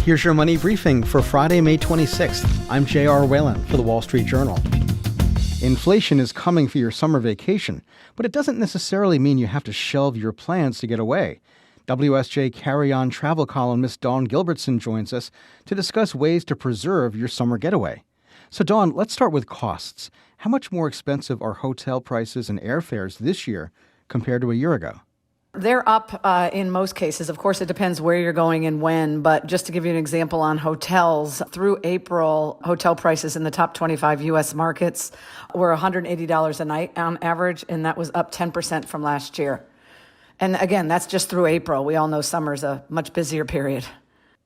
Here's your money briefing for Friday, May 26th. I'm J.R. Whalen for the Wall Street Journal. Inflation is coming for your summer vacation, but it doesn't necessarily mean you have to shelve your plans to get away. WSJ carry-on travel columnist Dawn Gilbertson joins us to discuss ways to preserve your summer getaway. So Dawn, let's start with costs. How much more expensive are hotel prices and airfares this year compared to a year ago? They're up in most cases. Of course, it depends where you're going and when. But just to give you an example on hotels, through April, hotel prices in the top 25 U.S. markets were $180 a night on average, and that was up 10% from last year. And again, that's just through April. We all know summer's a much busier period.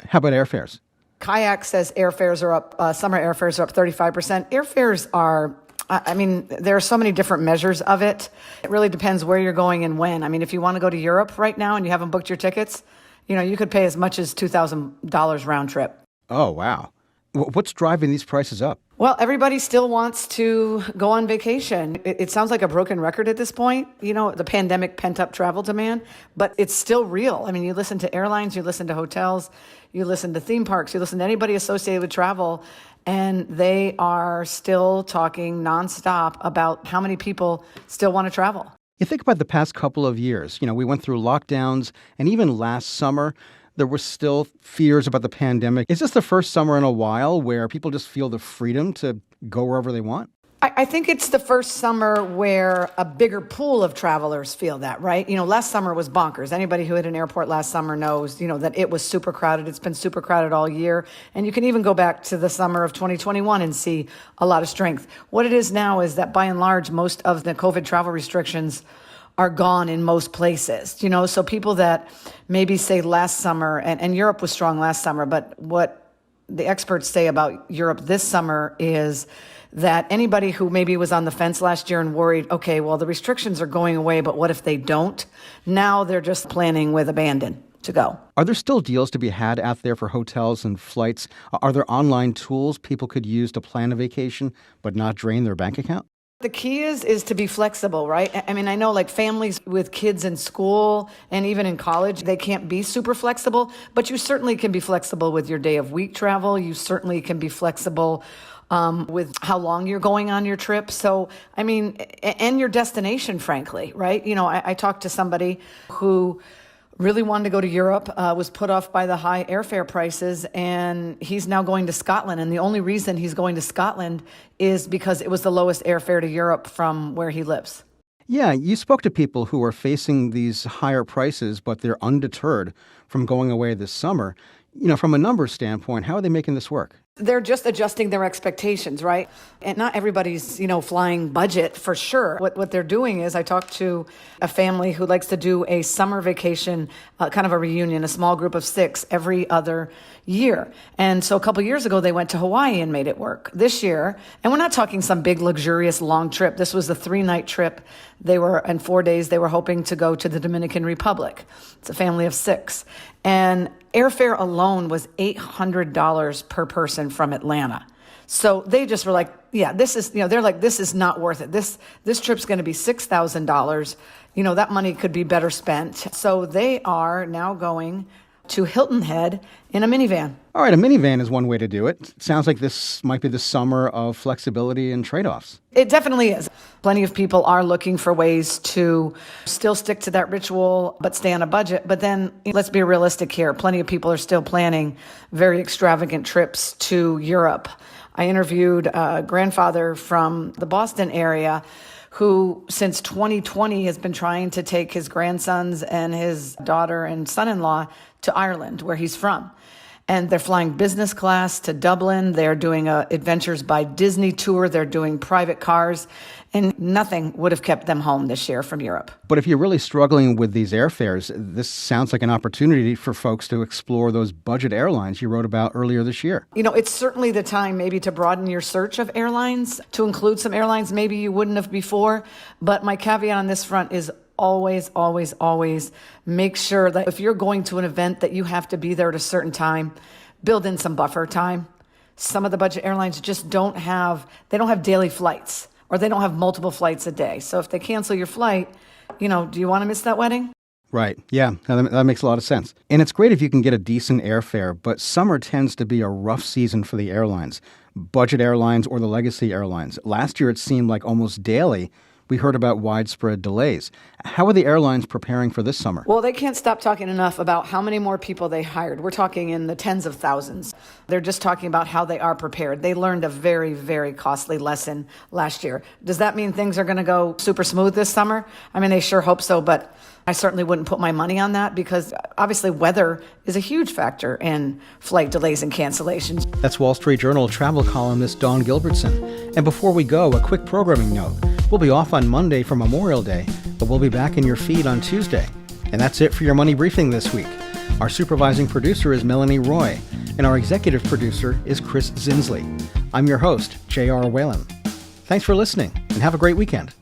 How about airfares? Kayak says airfares are up, summer airfares are up 35%. Airfares are... there are so many different measures of it. It really depends where you're going and when. If you want to go to Europe right now and you haven't booked your tickets, you could pay as much as $2,000 round trip. Oh, wow. What's driving these prices up? Well, everybody still wants to go on vacation. It sounds like a broken record at this point, the pandemic pent-up travel demand, but it's still real. You listen to airlines, you listen to hotels, you listen to theme parks, you listen to anybody associated with travel, and they are still talking nonstop about how many people still want to travel. You think about the past couple of years. We went through lockdowns, and even last summer, there were still fears about the pandemic. Is this the first summer in a while where people just feel the freedom to go wherever they want? I think it's the first summer where a bigger pool of travelers feel that, right? Last summer was bonkers. Anybody who hit an airport last summer knows, that it was super crowded. It's been super crowded all year. And you can even go back to the summer of 2021 and see a lot of strength. What it is now is that by and large, most of the COVID travel restrictions are gone in most places, so people that maybe say last summer, and Europe was strong last summer, but what the experts say about Europe this summer is that anybody who maybe was on the fence last year and worried, okay, well, the restrictions are going away, but what if they don't? Now they're just planning with abandon to go. Are there still deals to be had out there for hotels and flights? Are there online tools people could use to plan a vacation but not drain their bank account? The key is to be flexible, right? I know families with kids in school and even in college, they can't be super flexible, but you certainly can be flexible with your day of week travel. You certainly can be flexible with how long you're going on your trip. So, and your destination, frankly, right? I talked to somebody who really wanted to go to Europe, was put off by the high airfare prices, and he's now going to Scotland. And the only reason he's going to Scotland is because it was the lowest airfare to Europe from where he lives. Yeah, you spoke to people who are facing these higher prices, but they're undeterred from going away this summer. From a numbers standpoint, how are they making this work? They're just adjusting their expectations, right? And not everybody's, flying budget for sure. What they're doing is I talked to a family who likes to do a summer vacation, kind of a reunion, a small group of 6 every other year. And so a couple years ago, they went to Hawaii and made it work. This year, and we're not talking some big, luxurious, long trip. This was a 3-night trip. In 4 days, they were hoping to go to the Dominican Republic. It's a family of 6. And airfare alone was $800 per person from Atlanta. So they just were like, yeah, this is, they're like, this is not worth it. This trip's going to be $6,000. That money could be better spent. So they are now going to Hilton Head in a minivan. All right, a minivan is one way to do it. Sounds like this might be the summer of flexibility and trade-offs. It definitely is. Plenty of people are looking for ways to still stick to that ritual, but stay on a budget. But then let's be realistic here. Plenty of people are still planning very extravagant trips to Europe. I interviewed a grandfather from the Boston area who since 2020 has been trying to take his grandsons and his daughter and son-in-law to Ireland, where he's from. And they're flying business class to Dublin. They're doing a Adventures by Disney tour. They're doing private cars. And nothing would have kept them home this year from Europe. But if you're really struggling with these airfares, this sounds like an opportunity for folks to explore those budget airlines you wrote about earlier this year. It's certainly the time maybe to broaden your search of airlines, to include some airlines maybe you wouldn't have before. But my caveat on this front is always, always, always make sure that if you're going to an event that you have to be there at a certain time, build in some buffer time. Some of the budget airlines just don't have daily flights, or they don't have multiple flights a day. So if they cancel your flight, do you want to miss that wedding? Right. Yeah, that makes a lot of sense. And it's great if you can get a decent airfare, but summer tends to be a rough season for the airlines, budget airlines or the legacy airlines. Last year, it seemed like almost daily we heard about widespread delays. How are the airlines preparing for this summer? Well, they can't stop talking enough about how many more people they hired. We're talking in the tens of thousands. They're just talking about how they are prepared. They learned a very, very costly lesson last year. Does that mean things are going to go super smooth this summer? I mean, they sure hope so, but I certainly wouldn't put my money on that because obviously weather is a huge factor in flight delays and cancellations. That's Wall Street Journal travel columnist Dawn Gilbertson. And before we go, a quick programming note. We'll be off on Monday for Memorial Day, but we'll be back in your feed on Tuesday. And that's it for your Money Briefing this week. Our supervising producer is Melanie Roy, and our executive producer is Chris Zinsley. I'm your host, J.R. Whalen. Thanks for listening, and have a great weekend.